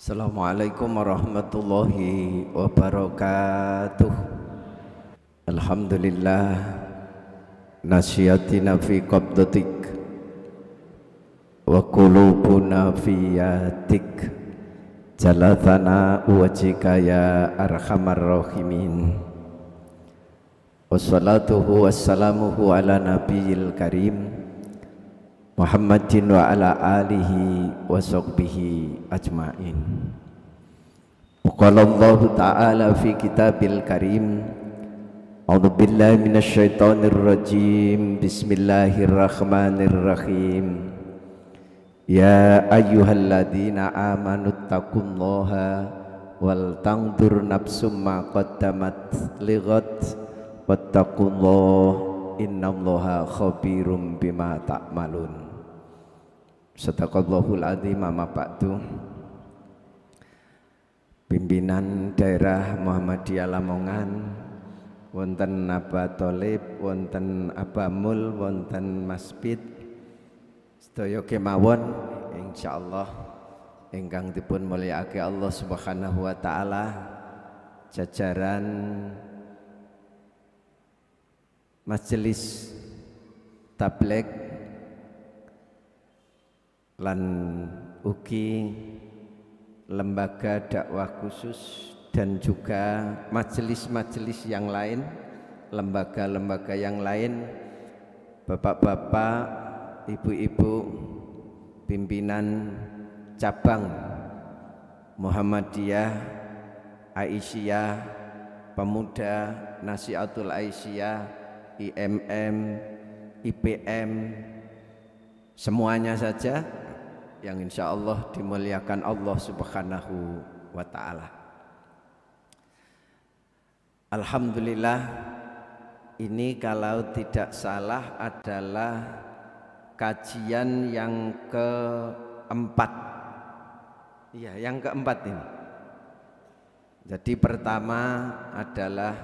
Assalamualaikum warahmatullahi wabarakatuh. Alhamdulillah nasyatina fi qabdatik wa qulubuna fi yadik jalathana wajhika ya arhamar rahimin. Wassalatuhu wassalamuhu ala nabiyil karim Muhammadin wa ala alihi wa sahbihi ajma'in. Qala Allah ta'ala fi kitabil karim A'udzu billahi minasy syaithanir rajim. Bismillahirrahmanirrahim. Ya ayyuhalladzina amanu taqullaha wal tanzur nafsum ma qaddamat lighad wattaqullaha innallaha khabirum bima ta'malun. Sadaqallahul azim. Amma ba'du. Pimpinan daerah Muhammadiyah Lamongan, wonten Aba Tholib, wonten Aba Mul, wonten Masbid, sedaya kemawon insyaallah ingkang dipun mulyakake Allah Subhanahu wa taala, jajaran majelis tabligh lan ugi lembaga dakwah khusus dan juga majelis-majelis yang lain, lembaga-lembaga yang lain, bapak-bapak, ibu-ibu, pimpinan cabang Muhammadiyah, Aisyah, Pemuda, Nasihatul Aisyah, IMM, IPM, semuanya saja yang insya Allah dimuliakan Allah Subhanahu wa ta'ala. Alhamdulillah, ini kalau tidak salah adalah kajian yang keempat. Iya, yang keempat ini. Jadi pertama adalah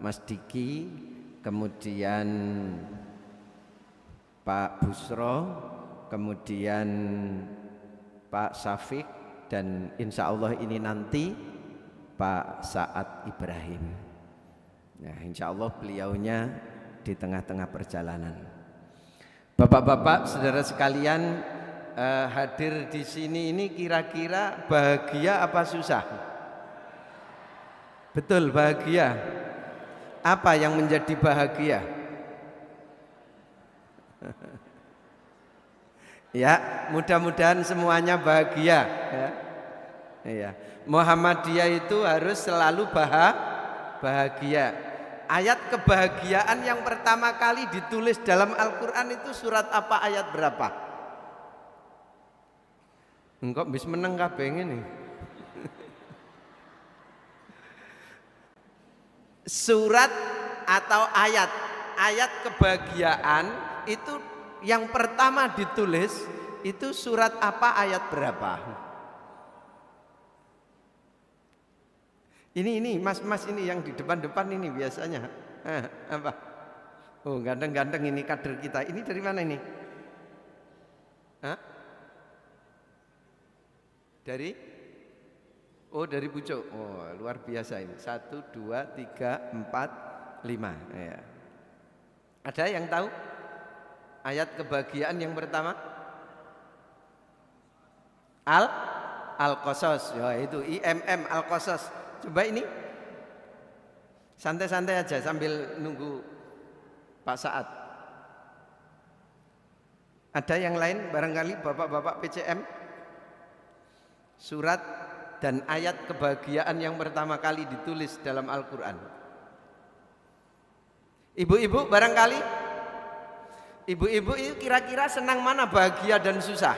Mas Diki, kemudian Pak Busro, kemudian Pak Syafiq, dan insya Allah ini nanti Pak Sa'ad Ibrahim. Nah, insya Allah beliaunya di tengah-tengah perjalanan. Bapak-bapak, saudara sekalian, hadir di sini ini kira-kira bahagia apa susah? Betul, bahagia. Apa yang menjadi bahagia? Ya, mudah-mudahan semuanya bahagia ya. Iya. Muhammadiyah itu harus selalu bahagia. Ayat kebahagiaan yang pertama kali ditulis dalam Al-Quran itu surat apa, ayat berapa? Engkau bisa meneng kabeh ngene. Surat atau ayat kebahagiaan itu yang pertama ditulis itu surat apa, ayat berapa? Ini mas-mas ini yang di depan-depan ini biasanya apa? Oh, ganteng-ganteng ini kader kita. Ini dari mana ini? Hah? Dari? Oh, dari Pucuk. Oh, luar biasa ini. 1, 2, 3, 4, 5 ya. Ada yang tahu ayat kebahagiaan yang pertama? Al-Qasas. Ya, itu IMM Al-Qasas. Coba ini santai-santai aja sambil nunggu Pak Sa'ad. Ada yang lain barangkali bapak-bapak PCM? Surat dan ayat kebahagiaan yang pertama kali ditulis dalam Al-Quran. Ibu-ibu barangkali? Ibu-ibu itu kira-kira senang mana, bahagia dan susah?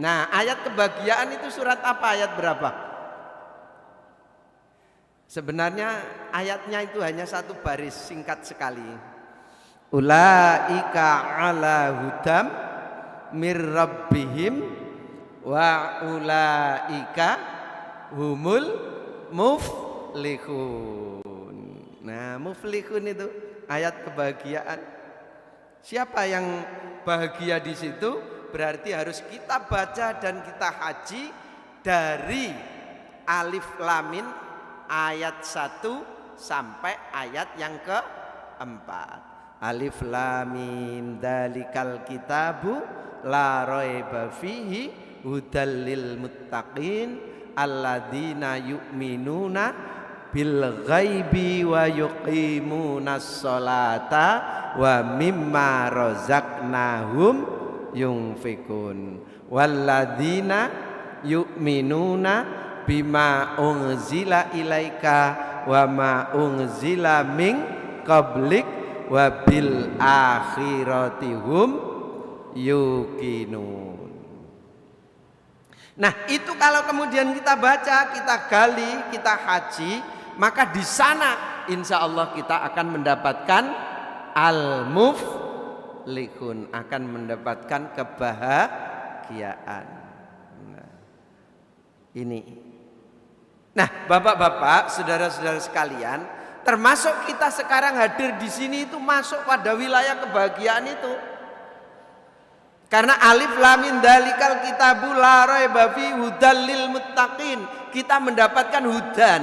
Nah, ayat kebahagiaan itu surat apa, ayat berapa? Sebenarnya ayatnya itu hanya satu baris, singkat sekali. Ulaika ala hudam mir rabbihim wa ulaika humul muflihun. Nah, muflihun itu ayat kebahagiaan. Siapa yang bahagia di situ? Berarti harus kita baca dan kita haji dari alif lam mim ayat 1 sampai ayat yang keempat. Alif lam mim dzalikal kitabu la raiba fihi hudal lil muttaqin alladzina yu'minuna bil ghaibi wa yuqimunas sholata wa mimma razaqnahum yunfikun walladzina yu'minuna bima unzila ilaika wa ma unzila min qablik wa bil akhirati hum yuqinun. Nah, itu kalau kemudian kita baca, kita gali, kita haji, maka di sana insya Allah kita akan mendapatkan al-muflihun, akan mendapatkan kebahagiaan. Nah, ini. Nah, bapak-bapak, saudara-saudara sekalian, termasuk kita sekarang hadir di sini itu masuk pada wilayah kebahagiaan itu. Karena alif lam mim dzalikal kitabu la raiba fi hudal lil muttaqin, kita mendapatkan hudan,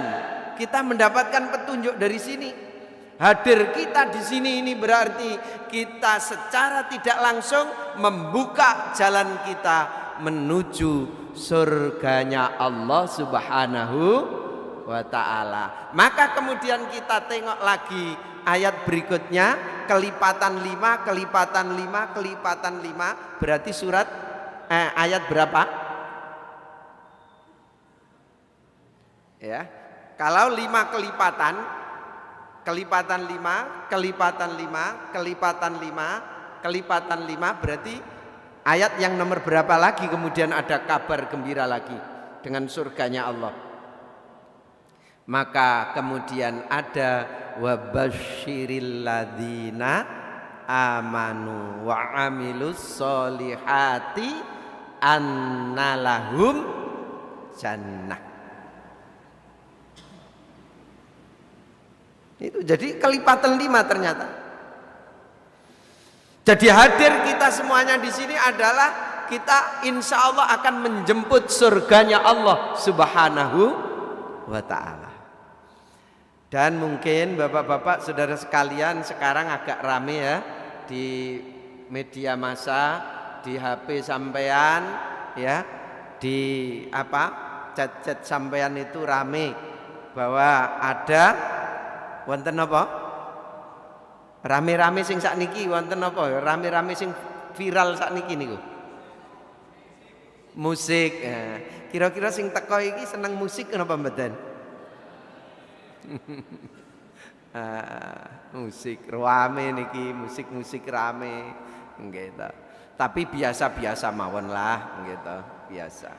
kita mendapatkan petunjuk dari sini. Hadir kita di sini ini berarti kita secara tidak langsung membuka jalan kita menuju surganya Allah Subhanahu wa ta'ala. Maka kemudian kita tengok lagi ayat berikutnya, kelipatan 5, kelipatan 5, kelipatan 5, berarti surat ayat berapa? Ya. Kalau 5 kelipatan, kelipatan 5, kelipatan 5, kelipatan 5, kelipatan 5, berarti ayat yang nomor berapa lagi kemudian ada kabar gembira lagi dengan surganya Allah. Maka kemudian ada wabasyiril ladzina amanu wa amilus solihati annalahum jannah. Itu jadi kelipatan 5 ternyata. Jadi hadir kita semuanya di sini adalah kita insya Allah akan menjemput surganya Allah Subhanahu wa ta'ala. Dan mungkin bapak-bapak saudara sekalian sekarang agak rame ya di media massa, di HP sampean ya, di chat-chat sampean itu rame bahwa ada wonten apa? Rame-rame sing sakniki wonten apa? Rame-rame sing viral sakniki niku. Musik. Kira-kira sing teko iki seneng musik napa mboten? Musik rame niki, musik rame gitu. Tapi biasa-biasa mawon lah gitu, biasa.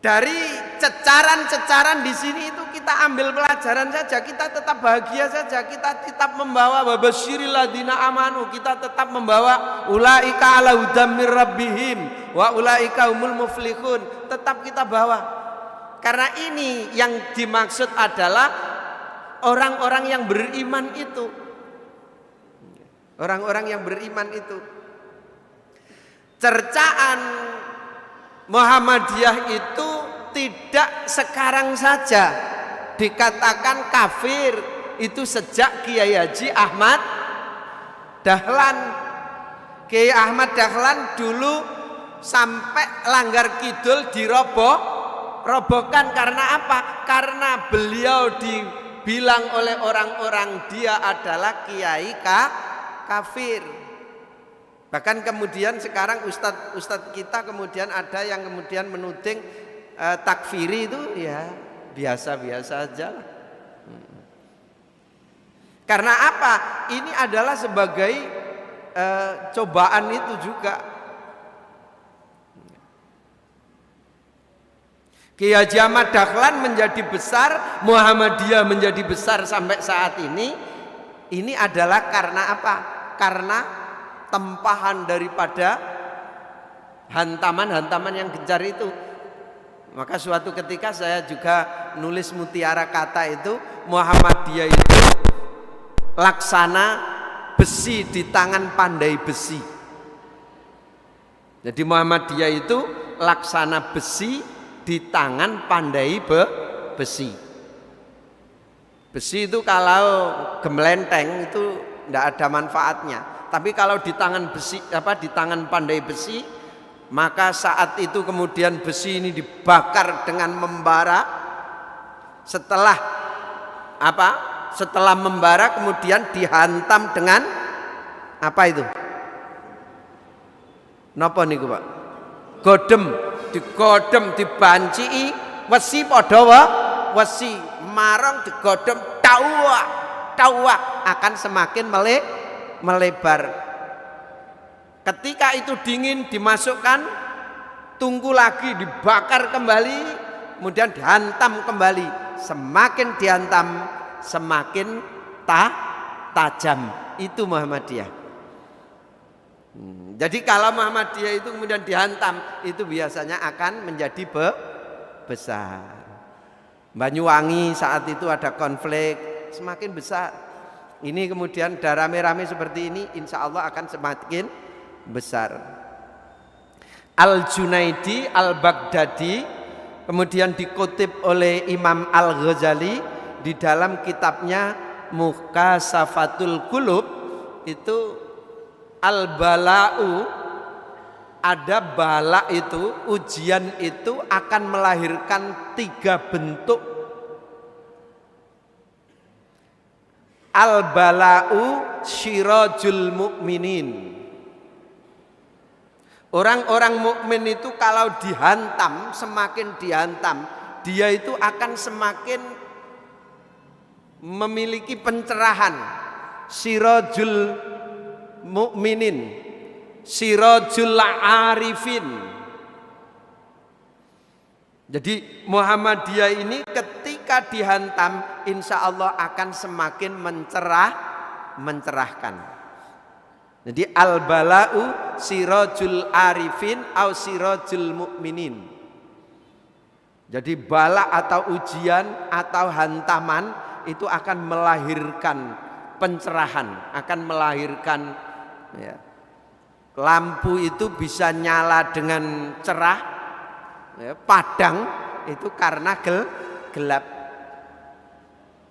Dari cecaran-cecaran di sini itu kita ambil pelajaran saja, kita tetap bahagia saja, kita tetap membawa wabasyiril ladzina amanu, kita tetap membawa ulaika ala hudam mir rabbihim wa ulaika humul muflihun, tetap kita bawa. Karena ini yang dimaksud adalah orang-orang yang beriman itu. Orang-orang yang beriman itu. Cercaan Muhammadiyah itu tidak sekarang saja dikatakan kafir, itu sejak Kiai Haji Ahmad Dahlan. Kiai Ahmad Dahlan dulu sampai Langgar Kidul dirobohkan karena apa? Karena beliau dibilang oleh orang-orang dia adalah kiai kafir. Bahkan kemudian sekarang ustadz kita kemudian ada yang kemudian menuding takfiri itu ya biasa-biasa aja. Karena apa? Ini adalah sebagai cobaan itu juga. Kiai Haji Ahmad Dahlan menjadi besar, Muhammadiyah menjadi besar sampai saat ini adalah karena apa? Karena tempahan daripada hantaman-hantaman yang gencar itu. Maka suatu ketika saya juga nulis mutiara kata itu, Muhammadiyah itu laksana besi di tangan pandai besi. Jadi Muhammadiyah itu laksana besi di tangan pandai besi. Besi itu kalau gemelenteng itu tidak ada manfaatnya. Tapi kalau di tangan besi di tangan pandai besi, maka saat itu kemudian besi ini dibakar dengan membara. Setelah Setelah membara kemudian dihantam dengan apa itu? Napa niku, Pak? Digodem dibanci wesi padha wesi marang digodem tawak akan semakin melebar. Ketika itu dingin dimasukkan, tunggu lagi dibakar kembali, kemudian dihantam kembali. Semakin dihantam semakin tajam. Itu Muhammadiyah. Jadi kalau Muhammadiyah itu kemudian dihantam, itu biasanya akan menjadi besar. Banyuwangi saat itu ada konflik, semakin besar. Ini kemudian darah rame-rame seperti ini, insya Allah akan semakin besar. Al-Junaidi Al-Baghdadi kemudian dikutip oleh Imam Al-Ghazali di dalam kitabnya Muhkasafatul Qulub, itu al-bala'u, ada bala itu, ujian itu akan melahirkan 3 bentuk. Al-bala'u syirajul mu'minin. Orang-orang mukmin itu kalau dihantam, semakin dihantam, dia itu akan semakin memiliki pencerahan. Sirajul mu'minin, sirajul arifin. Jadi Muhammadiyah ini ketika dihantam, insya Allah akan semakin mencerahkan. Jadi al-bala'u sirajul arifin au sirajul mu'minin. Jadi bala atau ujian atau hantaman itu akan melahirkan pencerahan, akan melahirkan lampu itu bisa nyala dengan cerah, padang itu karena gelap.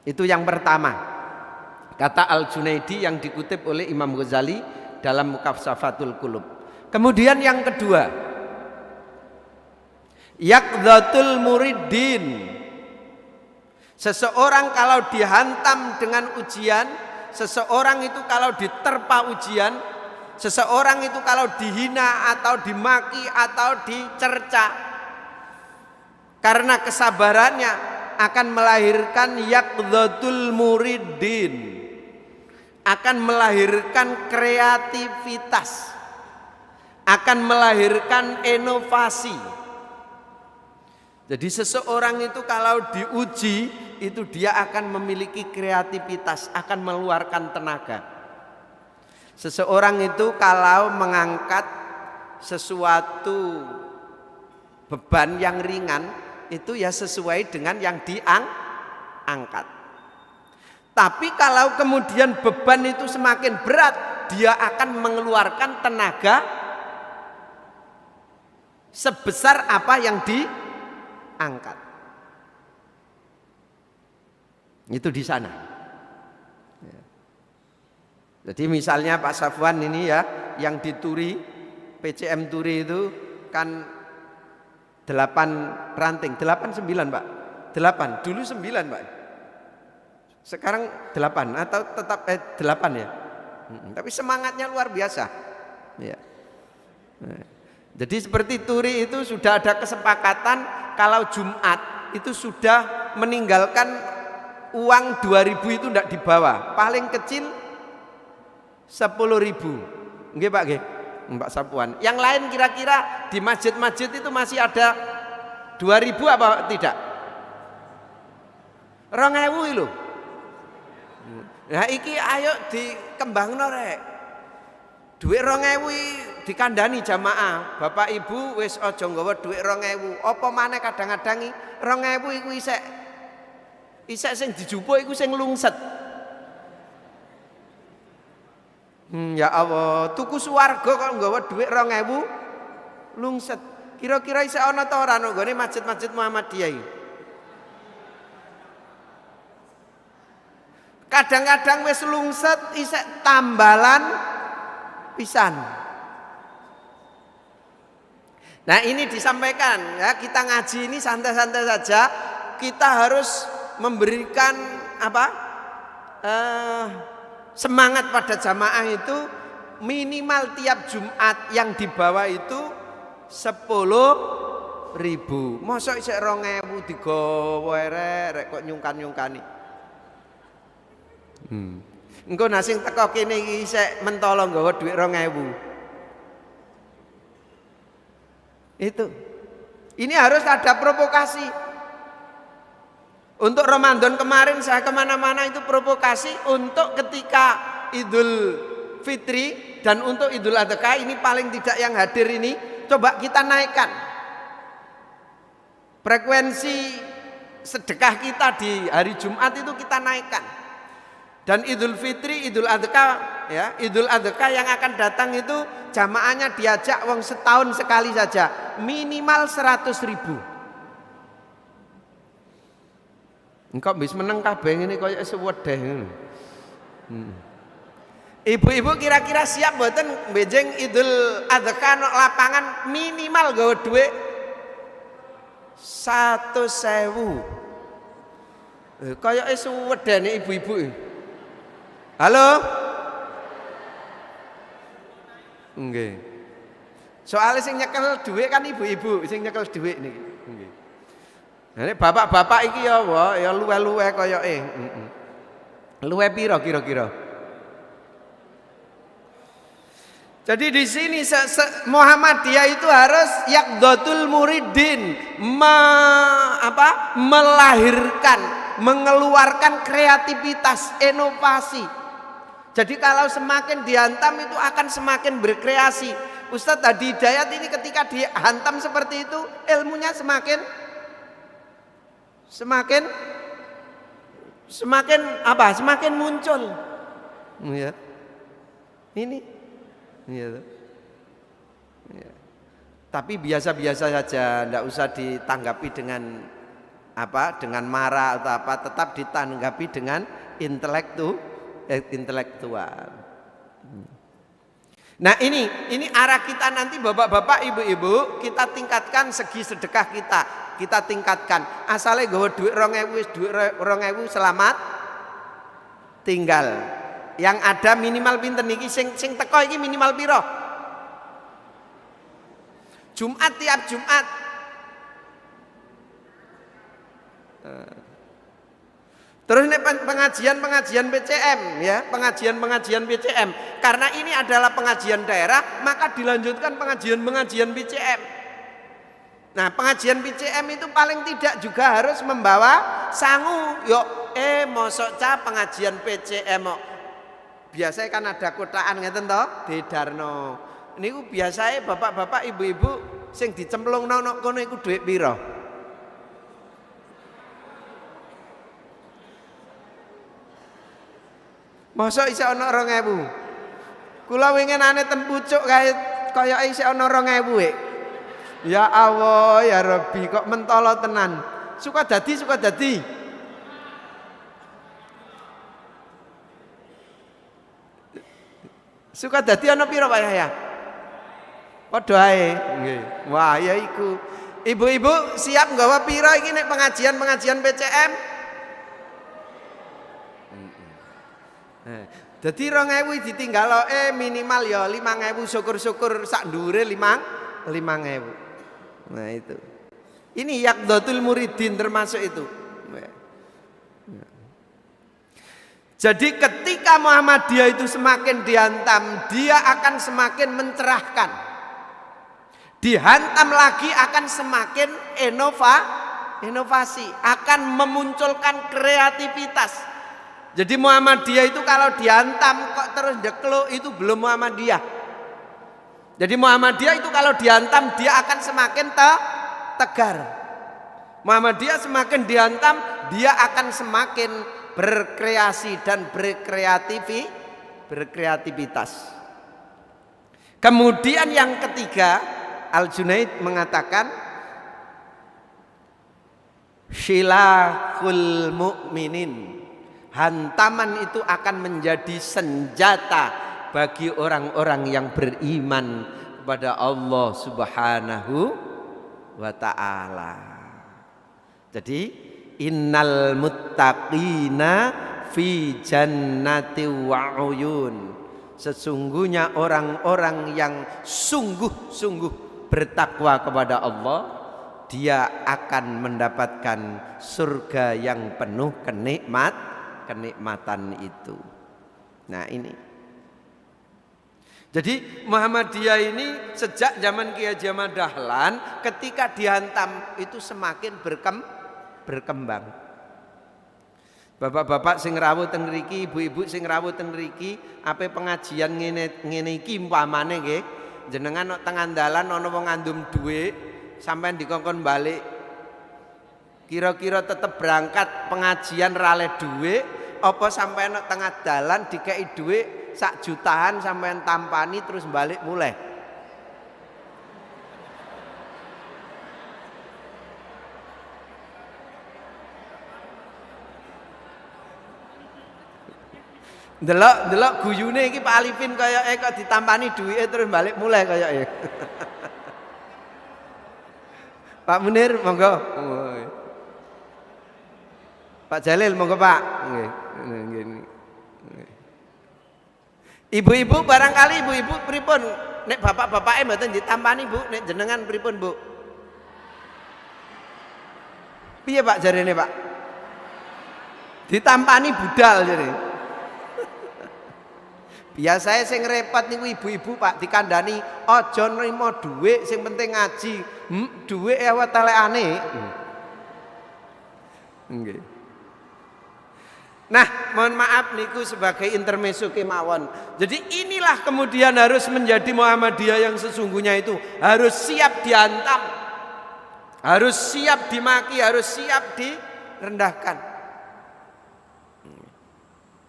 Itu yang pertama, kata Al-Junaidi yang dikutip oleh Imam Ghazali dalam Mukasafatul Qulub. Kemudian yang kedua, yaqdhatul muridin. Seseorang kalau dihantam dengan ujian, seseorang itu kalau diterpa ujian, seseorang itu kalau dihina atau dimaki atau dicerca, karena kesabarannya akan melahirkan yaqdhatul muridin, akan melahirkan kreativitas, akan melahirkan inovasi. Jadi seseorang itu kalau diuji, itu dia akan memiliki kreativitas, akan mengeluarkan tenaga. Seseorang itu kalau mengangkat sesuatu beban yang ringan, itu ya sesuai dengan yang diangkat. Tapi kalau kemudian beban itu semakin berat, dia akan mengeluarkan tenaga sebesar apa yang diangkat. Itu di sana. Jadi misalnya Pak Safwan ini ya, yang di Turi, PCM Turi itu kan 8 ranting, 8 9 Pak. 8, dulu 9 Pak. Sekarang 8 atau tetap 8 ya. Tapi semangatnya luar biasa. Ya. Jadi seperti Turi itu sudah ada kesepakatan kalau Jumat itu sudah meninggalkan uang 2.000 itu tidak dibawa. Paling kecil 10.000. Nggih Pak nggih. Mbak Sapuan. Yang lain kira-kira di masjid-masjid itu masih ada 2.000 apa tidak? 2.000 lho. Nah iki ayo dikembangno rek. Duit 2.000 dikandani jamaah. Bapak Ibu wis aja nggawa duit 2.000. Apa maneh kadang-kadangi 2.000 iku isek sing dijupuk iku sing lungset. Ya Allah, tuku swarga kok nggawa duit 2.000 lungset. Kira-kira isih ana ta ora nggone masjid-masjid Muhammadiyah iki? Kadang-kadang wis lungset isih tambalan pisan. Nah, ini disampaikan ya, kita ngaji ini santai-santai saja. Kita harus memberikan semangat pada jamaah itu minimal tiap Jumat yang dibawa itu 10.000. Mosok isih 2.000 digawa rek kok nyungkan-nyungkani. Engko nek sing teko kene iki isih mentolo nggawa dhuwit 2.000. Itu. Ini harus ada provokasi. Untuk Ramadan kemarin saya kemana-mana itu provokasi untuk ketika Idul Fitri dan untuk Idul Adha ini paling tidak yang hadir ini coba kita naikkan frekuensi sedekah kita di hari Jumat itu kita naikkan. Dan Idul Fitri, Idul Adha ya, Idul Adha yang akan datang itu jamaahnya diajak wong setahun sekali saja, minimal 100.000. Engkau bisa meneng kabeh ngene koyo sewedeh ngono. Ibu-ibu kira-kira siap mboten benjing Idul Adha nang lapangan minimal gawe dhuwit 100.000. Koyo sewedene ibu-ibu. Halo? Nggih. Soale sing nyekel dhuwit kan ibu-ibu, sing nyekel dhuwit niki. Nggih. Nek bapak-bapak iki ya luwe-luwe koyoke. Luwe piro kira-kira? Jadi di sini Muhammadiyah itu harus yaqdatul muridin, melahirkan, mengeluarkan kreativitas, inovasi. Jadi kalau semakin dihantam itu akan semakin berkreasi. Ustadz Hadi Hidayat ini ketika dihantam seperti itu ilmunya semakin muncul. Ya. Ini. Ya. Ya. Tapi biasa-biasa saja, tidak usah ditanggapi dengan dengan marah atau apa, tetap ditanggapi dengan intelektual. Nah ini arah kita nanti bapak-bapak, ibu-ibu, kita tingkatkan segi sedekah kita tingkatkan. Asale nggawa dhuwit 2.000 selamat tinggal. Yang ada minimal pinten iki sing teko iki minimal piro? Jumat tiap Jumat. Terus ini pengajian PCM ya, pengajian PCM. Karena ini adalah pengajian daerah, maka dilanjutkan pengajian PCM. Nah, pengajian PCM itu paling tidak juga harus membawa sangu. Mosok pengajian PCM biasanya kan ada kotaan ngeten to, didarno. Niku biasanya bapak-bapak, ibu-ibu sing dicemplungno nang kono iku dhuwit pira? Mosok isih ana 2.000. Kula winginane ten pucuk kae koyoke isih ana 2.000. Ya Allah, ya Rabbi, kok mentolo tenan. Suka dadi. Suka dadi ana pira Pak Yahya? Padha ae. Nggih. Wah, ya iku. Ibu-ibu siap nggawa pira iki nek pengajian PCM? Jadi 2.000 ditinggal minimal ya 5.000, syukur-syukur sak ndure 5.000. Nah itu. Ini yaqdatul muridin termasuk itu. Jadi ketika Muhammadiyah itu semakin dihantam, dia akan semakin mencerahkan. Dihantam lagi akan semakin inovasi, akan memunculkan kreativitas. Jadi Muhammadiyah itu kalau dihantam kok terus dekluk itu belum Muhammadiyah. Jadi Muhammadiyah itu kalau dihantam dia akan semakin tegar. Muhammadiyah semakin dihantam dia akan semakin berkreasi dan berkreativitas. Kemudian yang ketiga Al-Junaid mengatakan Shilakul mu'minin, hantaman itu akan menjadi senjata bagi orang-orang yang beriman kepada Allah Subhanahu wa ta'ala. Jadi innal muttaqina fi jannati wa uyun, sesungguhnya orang-orang yang sungguh-sungguh bertakwa kepada Allah, dia akan mendapatkan surga yang penuh kenikmatan itu. Nah ini. Jadi Muhammadiyah ini sejak zaman Kiai Haji Ahmad Dahlan ketika dihantam itu semakin berkembang. Bapak-bapak sing rawuh ten mriki, ibu-ibu sing rawuh ten mriki, ape pengajian ngene iki umpamane nggih, jenengan nek tengah dalan ana wong ngandum dhuwit, sampean dikongkon balik. Kira-kira tetep berangkat pengajian rale dhuwit apa sampean nek tengah dalan dikei dhuwit 1 jutaan sampean tampani terus balik mulai. Delok guyune iki Pak Alifin kayake kok ditampani duwike terus balik mulai kayake. Pak Munir monggo. Pak Jalil monggo Pak. Nggih. Ibu-ibu barangkali ibu-ibu pripun nek bapak-bapake mboten ditampani Bu, nek jenengan pripun Bu? Piye Pak jarene Pak? Ditampani budal jare. Biasanya sing repot niku ibu-ibu Pak dikandani aja nrimo dhuwit sing penting ngaji. Dhuwit ya telekane. Nggih. Nah, mohon maaf niku sebagai intermezzo kemawon. Jadi inilah kemudian harus menjadi Muhammadiyah yang sesungguhnya itu harus siap dihantam. Harus siap dimaki, harus siap direndahkan.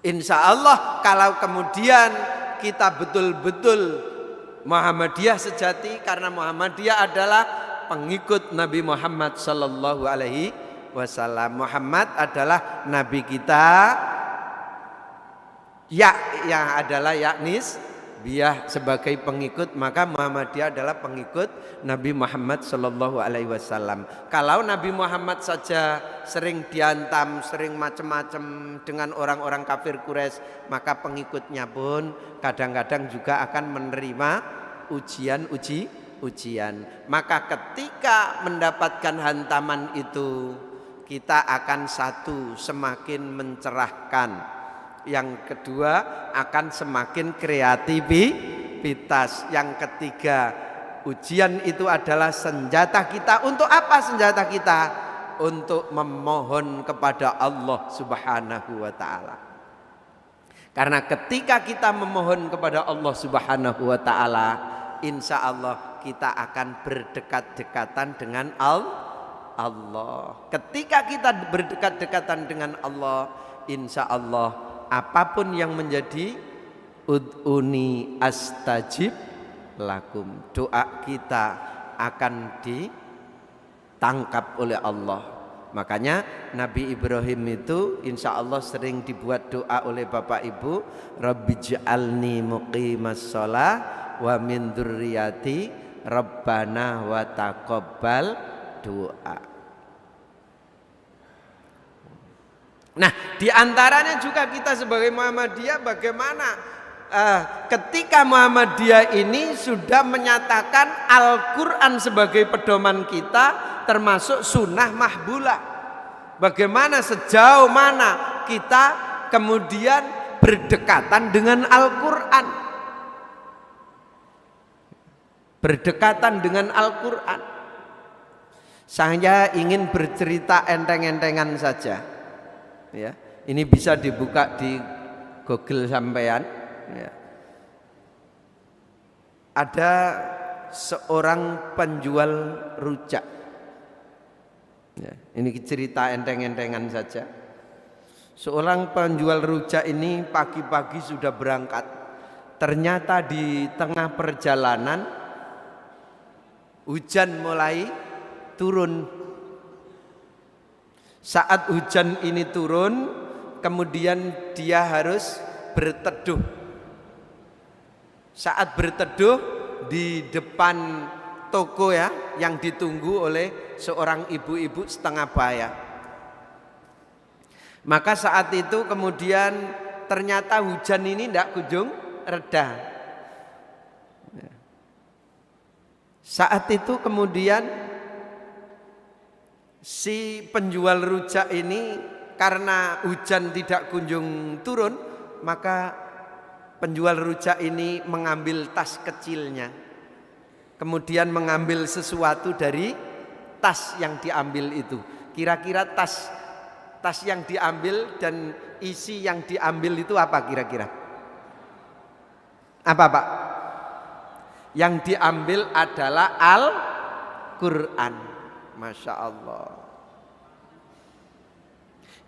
Insya Allah kalau kemudian kita betul-betul Muhammadiyah sejati, karena Muhammadiyah adalah pengikut Nabi Muhammad sallallahu alaihi wasallam. Muhammad adalah nabi kita, yang adalah yaknis dia sebagai pengikut, maka Muhammadiyah adalah pengikut Nabi Muhammad sallallahu alaihi wasallam. Kalau Nabi Muhammad saja sering dihantam, sering macam-macam dengan orang-orang kafir Quraisy, maka pengikutnya pun kadang-kadang juga akan menerima ujian. Maka ketika mendapatkan hantaman itu, kita akan satu semakin mencerahkan. Yang kedua akan semakin kreativitas. Yang ketiga, ujian itu adalah senjata kita. Untuk apa senjata kita? Untuk memohon kepada Allah Subhanahu wa ta'ala. Karena ketika kita memohon kepada Allah Subhanahu wa ta'ala, insya Allah kita akan berdekat-dekatan dengan Allah. Ketika kita berdekat-dekatan dengan Allah, insya Allah apapun yang menjadi ud'uni astajib lakum, doa kita akan ditangkap oleh Allah. Makanya Nabi Ibrahim itu insya Allah sering dibuat doa oleh Bapak Ibu, Rabbij'alni muqimas shalah wa min dzurriyyati Rabbana wa taqabbal doa. Nah, diantaranya juga kita sebagai Muhammadiyah bagaimana ketika Muhammadiyah ini sudah menyatakan Al-Quran sebagai pedoman kita, termasuk sunnah mahbulah. Bagaimana sejauh mana kita kemudian berdekatan dengan Al-Quran, berdekatan dengan Al-Quran. Saya ingin bercerita enteng-entengan saja. Ya, ini bisa dibuka di Google sampean. Ya. Ada seorang penjual rujak. Ya, ini cerita enteng-entengan saja. Seorang penjual rujak ini pagi-pagi sudah berangkat. Ternyata di tengah perjalanan hujan mulai turun. Saat hujan ini turun, kemudian dia harus berteduh. Saat berteduh di depan toko ya, yang ditunggu oleh seorang ibu-ibu setengah baya. Maka saat itu kemudian ternyata hujan ini tidak kunjung reda. Saat itu kemudian si penjual rujak ini karena hujan tidak kunjung turun, maka penjual rujak ini mengambil tas kecilnya. Kemudian mengambil sesuatu dari tas yang diambil itu. Kira-kira tas yang diambil dan isi yang diambil itu apa kira-kira? Apa Pak? Yang diambil adalah Al-Quran. Masya Allah.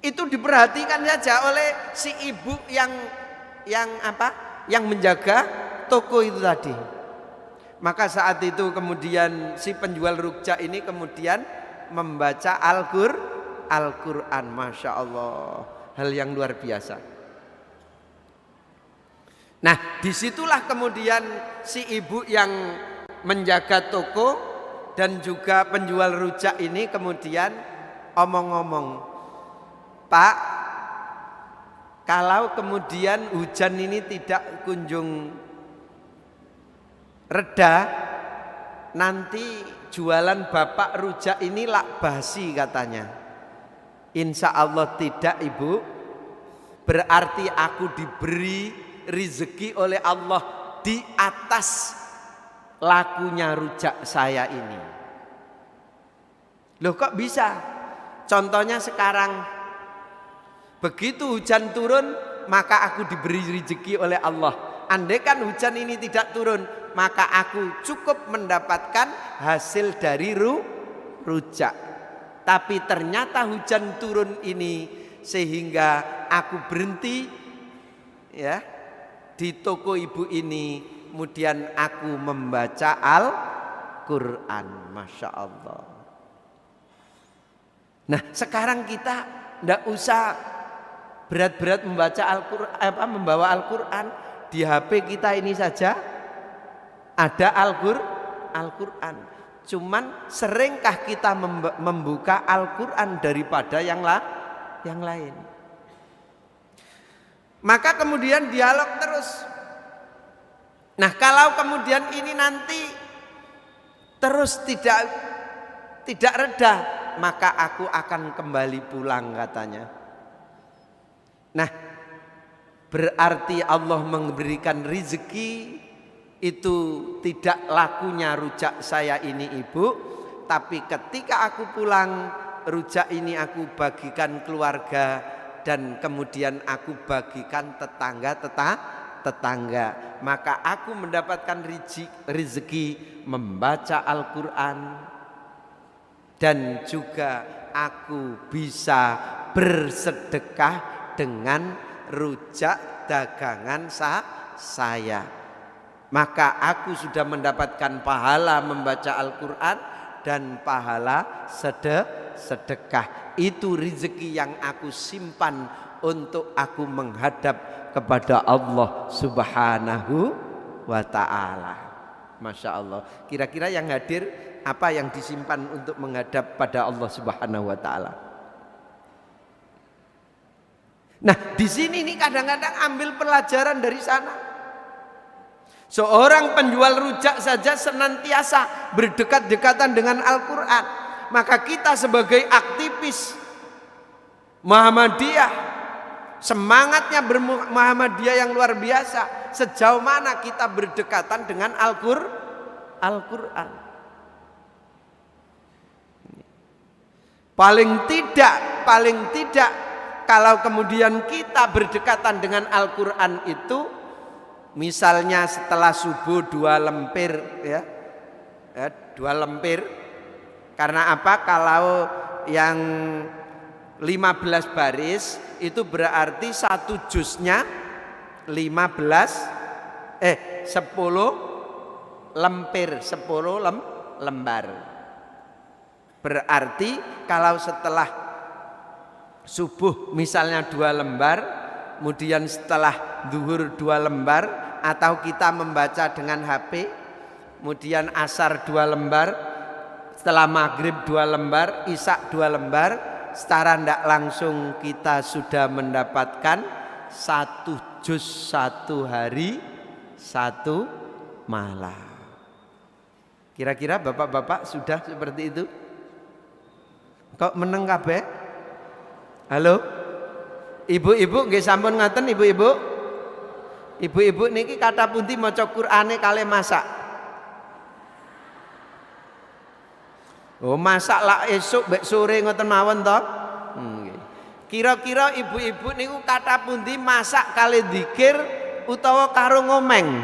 Itu diperhatikan saja oleh si ibu yang menjaga toko itu tadi. Maka saat itu kemudian si penjual rujak ini kemudian membaca Al-Quran. Masya Allah, hal yang luar biasa. Nah, disitulah kemudian si ibu yang menjaga toko dan juga penjual rujak ini kemudian omong-omong, Pak, kalau kemudian hujan ini tidak kunjung reda, nanti jualan bapak rujak ini lak basi katanya. Insya Allah tidak ibu, berarti aku diberi rezeki oleh Allah di atas lakunya rujak saya ini. Loh kok bisa? Contohnya sekarang, begitu hujan turun maka aku diberi rezeki oleh Allah. Andaikan hujan ini tidak turun, maka aku cukup mendapatkan hasil dari rujak. Tapi ternyata hujan turun ini sehingga aku berhenti ya di toko ibu ini, kemudian aku membaca Al-Quran. Masya Allah. Nah sekarang kita tidak usah berat-berat membaca Al-Quran, membawa Al-Quran. Di HP kita ini saja ada Al-Quran. Cuman seringkah kita membuka Al-Quran daripada yang lain. Maka kemudian dialog terus. Nah kalau kemudian ini nanti terus tidak reda, maka aku akan kembali pulang katanya. Nah berarti Allah memberikan rezeki itu tidak lakunya rujak saya ini ibu, tapi ketika aku pulang rujak ini aku bagikan keluarga dan kemudian aku bagikan tetangga, maka aku mendapatkan rezeki membaca Al-Quran dan juga aku bisa bersedekah dengan rujak dagangan saya. Maka aku sudah mendapatkan pahala membaca Al-Quran dan pahala sedekah. Itu rezeki yang aku simpan untuk aku menghadap kepada Allah Subhanahu wa ta'ala. Masya Allah. Kira-kira yang hadir apa yang disimpan untuk menghadap pada Allah Subhanahu wa ta'ala? Nah di sini nih kadang-kadang ambil pelajaran dari sana. Seorang penjual rujak saja senantiasa berdekat-dekatan dengan Al-Quran. Maka kita sebagai aktivis Muhammadiyah, semangatnya Muhammadiyah yang luar biasa. Sejauh mana kita berdekatan dengan Al-Quran. Paling tidak kalau kemudian kita berdekatan dengan Al-Quran itu, misalnya setelah subuh 2 lemper ya, 2 lemper. Karena apa? Kalau yang 15 baris itu berarti 1 juznya 10 lemper, 10 lembar. Berarti kalau setelah subuh misalnya 2 lembar, kemudian setelah zuhur 2 lembar, atau kita membaca dengan HP, kemudian asar 2 lembar, setelah maghrib 2 lembar, isya 2 lembar, secara tidak langsung kita sudah mendapatkan 1 juz 1 hari 1 malam. Kira-kira bapak-bapak sudah seperti itu? Kok meneng kabeh? Halo? Ibu-ibu nggih sampun ngaten ibu-ibu? Ibu-ibu niki kata pundi maca Qur'ane kalih masak? Oh, masak lah esuk mbek sore ngoten mawon to? Nggih. Kira-kira ibu-ibu niku kata pundi masak kalih dzikir utawa karo ngomeng?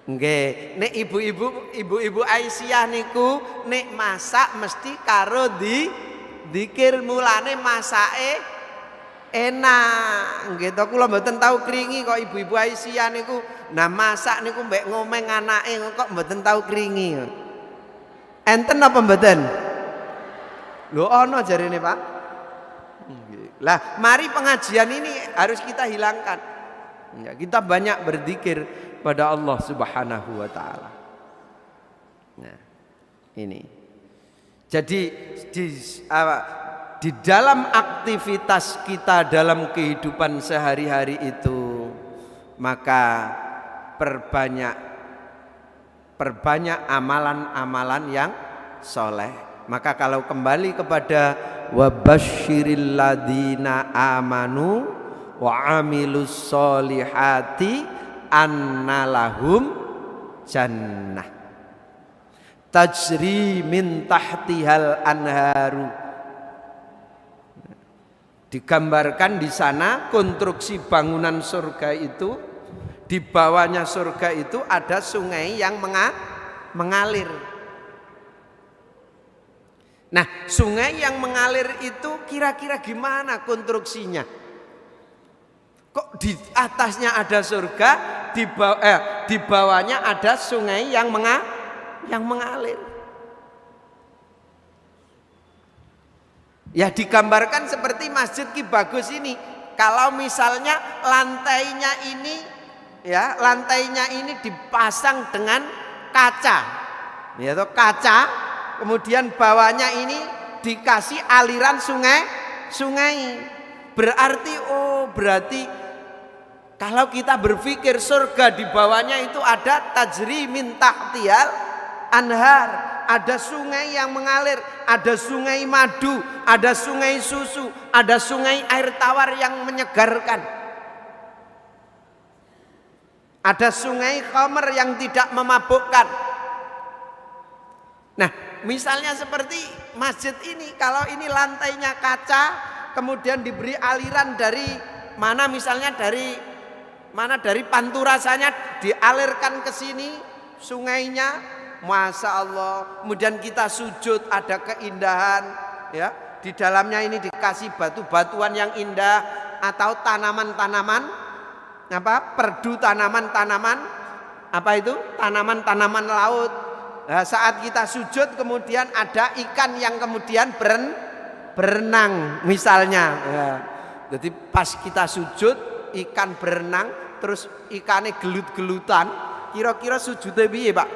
Nggih, nek ibu-ibu Aisyah niku nek masak mesti karo dzikir, mulane masake enak. Nggih to, kula mboten tau kringi kok ibu-ibu Aisyah niku. Nah masak niku mbek ngomeng anake kok mboten tau kringi. Enten apa mboten? Lho ana jarene, Pak. Nggih. Lah, mari pengajian ini harus kita hilangkan. Ya, kita banyak berzikir pada Allah Subhanahu wa taala. Nah, ini. Jadi di dalam aktivitas kita dalam kehidupan sehari-hari itu, maka perbanyak amalan-amalan yang soleh. Maka kalau kembali kepada wabasyiril ladina amanu wa amilus solihati annalahum jannah tajri min tahtihal anharu. Digambarkan di sana konstruksi bangunan surga itu, di bawahnya surga itu ada sungai yang mengalir. Nah, sungai yang mengalir itu kira-kira gimana konstruksinya? Kok di atasnya ada surga, di bawahnya ada sungai yang mengalir? Ya digambarkan seperti Masjid Ki Bagus ini. Kalau misalnya lantainya ini dipasang dengan kaca, ya toh, kaca, kemudian bawahnya ini dikasih aliran sungai. Berarti kalau kita berpikir surga di bawahnya itu ada tajri min tahtiyal anhar, ada sungai yang mengalir, ada sungai madu, ada sungai susu, ada sungai air tawar yang menyegarkan, ada sungai khamr yang tidak memabukkan. Nah, misalnya seperti masjid ini, kalau ini lantainya kaca, kemudian diberi aliran dari mana, misalnya dari pantura sana dialirkan ke sini sungainya, Masya Allah. Kemudian kita sujud, ada keindahan, ya. Di dalamnya ini dikasih batu-batuan yang indah, atau tanaman-tanaman, perdu tanaman-tanaman, tanaman-tanaman laut. Nah, saat kita sujud kemudian ada ikan yang kemudian berenang misalnya. Ya. Jadi pas kita sujud ikan berenang, terus ikannya gelut-gelutan, kira-kira sujudnya piye, Pak?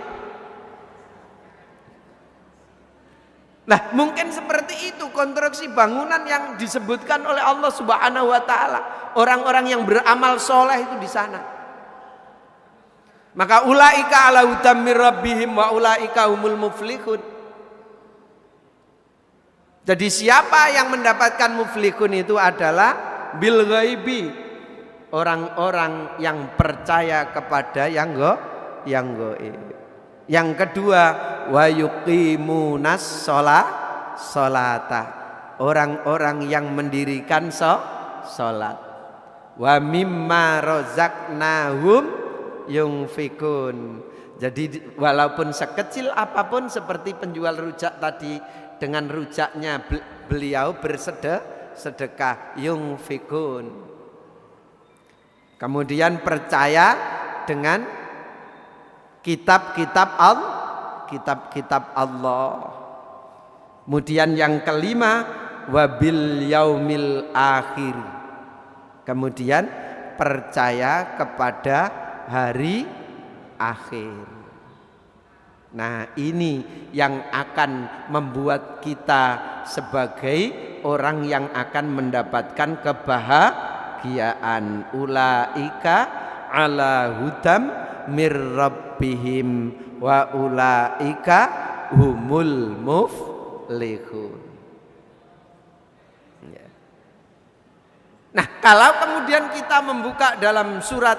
Nah, mungkin seperti itu konstruksi bangunan yang disebutkan oleh Allah Subhanahu wa taala. Orang-orang yang beramal soleh itu di sana. Maka ulaika ala hutam mir rabbihim wa ulaika humul muflihun. Jadi siapa yang mendapatkan muflihun itu adalah bil ghaibi, orang-orang yang percaya kepada yang gaib. Yang kedua, wa yuqimunas sholata, orang-orang yang mendirikan sholat. Wa mimma razaqnahum yunfikun. Jadi walaupun sekecil apapun, seperti penjual rujak tadi, dengan rujaknya beliau bersedekah, yunfikun. Kemudian percaya dengan kitab-kitab Allah. Kemudian yang kelima, wabil yaumil akhir. Kemudian percaya kepada hari akhir. Nah, ini yang akan membuat kita sebagai orang yang akan mendapatkan kebahagiaan. Ulaika ala hudam mir rabbihim wa ulaika humul muflihun. Nah, kalau kemudian kita membuka dalam surat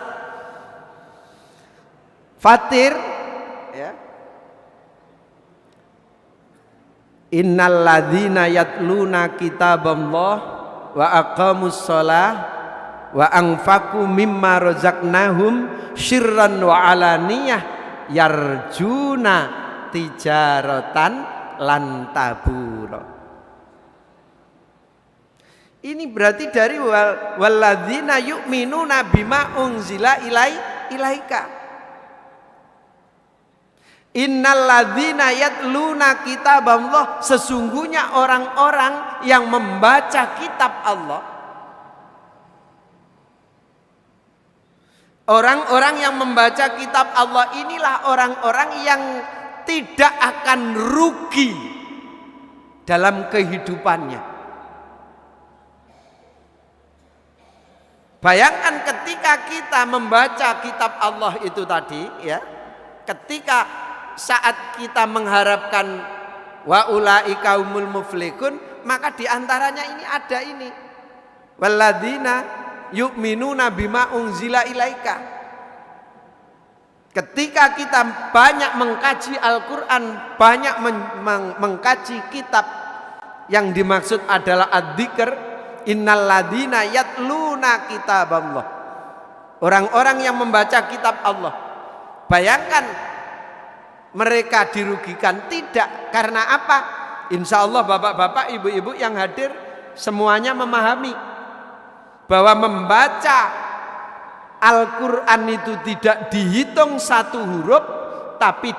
Fatir, ya, innal ladzina yatluna kitaballah wa aqamus shalah wa anfaqu mimma razaqnahum syirran wa alaniyah yarjuna tijaratan lan tabura. Ini berarti dari walladzina yu'minuna bima unzila ilaika. Innal ladzina yatluna kitaballah, sesungguhnya orang-orang yang membaca kitab Allah. Orang-orang yang membaca kitab Allah inilah orang-orang yang tidak akan rugi dalam kehidupannya. Bayangkan ketika kita membaca kitab Allah itu tadi, ya, ketika saat kita mengharapkan wa ulaika humul muflihun, maka diantaranya ini ada ini, walladzina yu'minuna bima unzila ilaika. Ketika kita banyak mengkaji Al-Quran, banyak mengkaji kitab, yang dimaksud adalah ad-dzikr. Innal ladzina yatluna kitaballah, orang-orang yang membaca kitab Allah. Bayangkan mereka dirugikan? Tidak. Karena apa? Insya Allah bapak-bapak, ibu-ibu yang hadir semuanya memahami bahwa membaca Al-Quran itu tidak dihitung satu huruf, tapi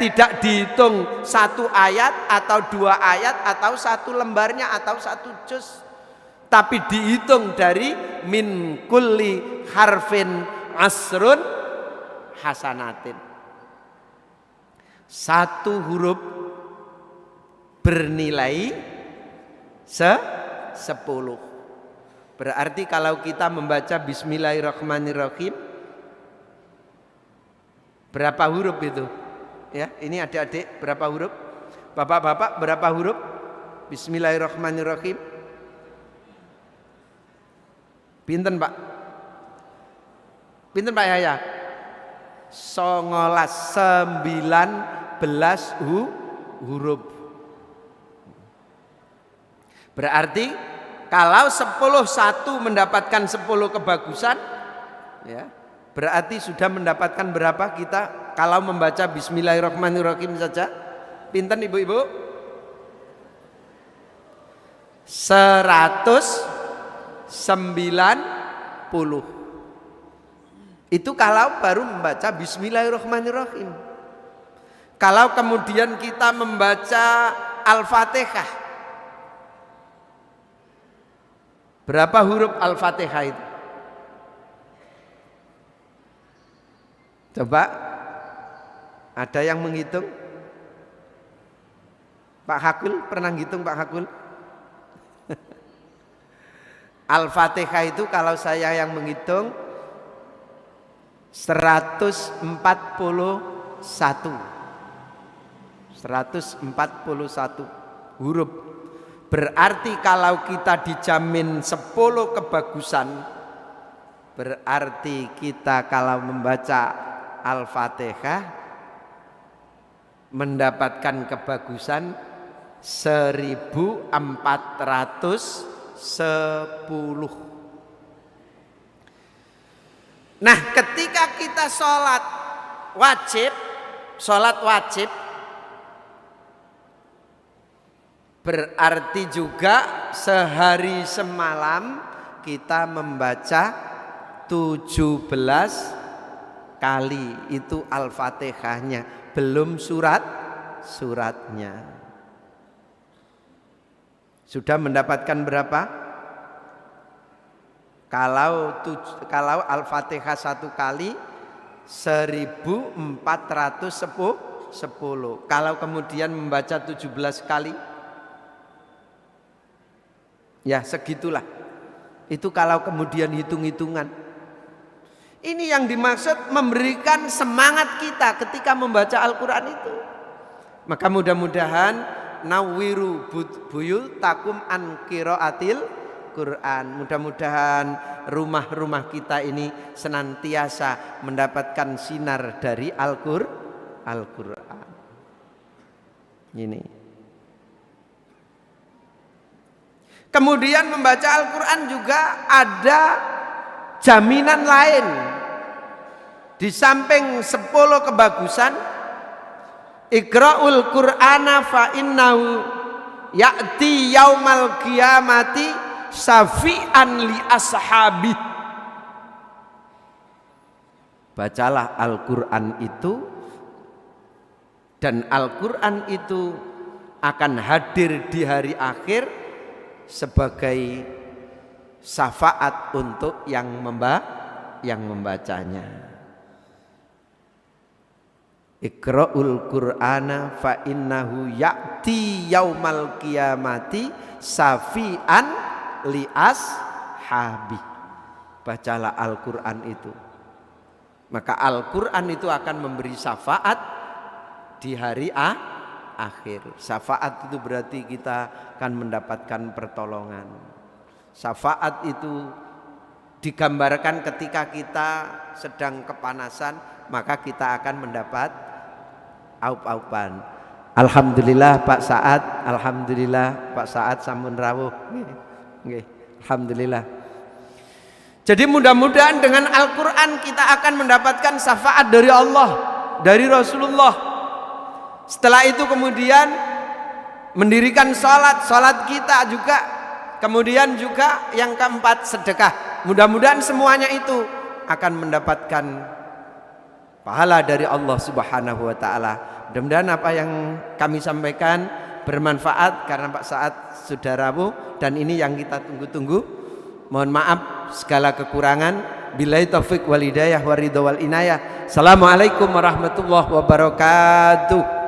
tidak dihitung satu ayat atau dua ayat atau satu lembarnya atau satu juz, tapi dihitung dari min kulli harfin asrun hasanatin. Satu huruf bernilai 10. Berarti kalau kita membaca Bismillahirrahmanirrahim, berapa huruf itu? Ya, ini adik-adik berapa huruf? Bapak-bapak berapa huruf? Bismillahirrahmanirrahim. Pinten Pak? Pinten Pak Yahya? 19 huruf. Berarti kalau 10 mendapatkan 10 kebagusan, ya, berarti sudah mendapatkan berapa kita kalau membaca Bismillahirrahmanirrahim saja? Pinten ibu-ibu? 190. Itu kalau baru membaca Bismillahirrahmanirrahim. Kalau kemudian kita membaca Al-Fatihah, berapa huruf Al-Fatihah itu? Coba, ada yang menghitung? Pak Hakul pernah ngitung Pak Hakul? Al-Fatihah itu kalau saya yang menghitung 141 huruf. Berarti kalau kita dijamin 10 kebagusan, berarti kita kalau membaca Al-Fatihah mendapatkan kebagusan 1410. Nah, ketika kita sholat wajib berarti juga sehari semalam kita membaca 17 kali itu Al-Fatihahnya, belum suratnya. Sudah mendapatkan berapa? Kalau Al-Fatihah 1 kali 1410. Kalau kemudian membaca 17 kali, ya segitulah. Itu kalau kemudian hitung-hitungan. Ini yang dimaksud memberikan semangat kita ketika membaca Al-Quran itu. Maka mudah-mudahan nawwiru buyutakum an qiraatil Quran. Mudah-mudahan rumah-rumah kita ini senantiasa mendapatkan sinar dari Al-Quran. Ini. Kemudian membaca Al-Quran juga ada jaminan lain. Di samping 10 kebagusan, Iqra'ul Qur'ana fa innahu ya'ti yaumal qiyamati syafi'an li ashabi. Bacalah Al-Quran itu, dan Al-Quran itu akan hadir di hari akhir sebagai syafaat untuk yang membacanya. Iqra'ul Qur'ana fa innahu ya'ti yaumal qiyamati syafi'an li ashabi. Bacalah Al-Quran itu, maka Al-Quran itu akan memberi syafaat di hari akhir. Syafaat itu berarti kita akan mendapatkan pertolongan. Syafaat itu digambarkan ketika kita sedang kepanasan, maka kita akan mendapat aup-aupan. Alhamdulillah Pak Saad, alhamdulillah Pak Saad sampun rawuh. Nggih, alhamdulillah. Jadi mudah-mudahan dengan Al-Quran kita akan mendapatkan syafaat dari Allah, dari Rasulullah. Setelah itu kemudian mendirikan sholat kita juga. Kemudian juga yang keempat, sedekah. Mudah-mudahan semuanya itu akan mendapatkan pahala dari Allah Subhanahu wa taala. Mudah-mudahan apa yang kami sampaikan bermanfaat, karena Pak Saad sudah rawuh dan ini yang kita tunggu-tunggu. Mohon maaf segala kekurangan. Billahi taufik wal hidayah wa ridha wal inayah. Assalamualaikum warahmatullahi wabarakatuh.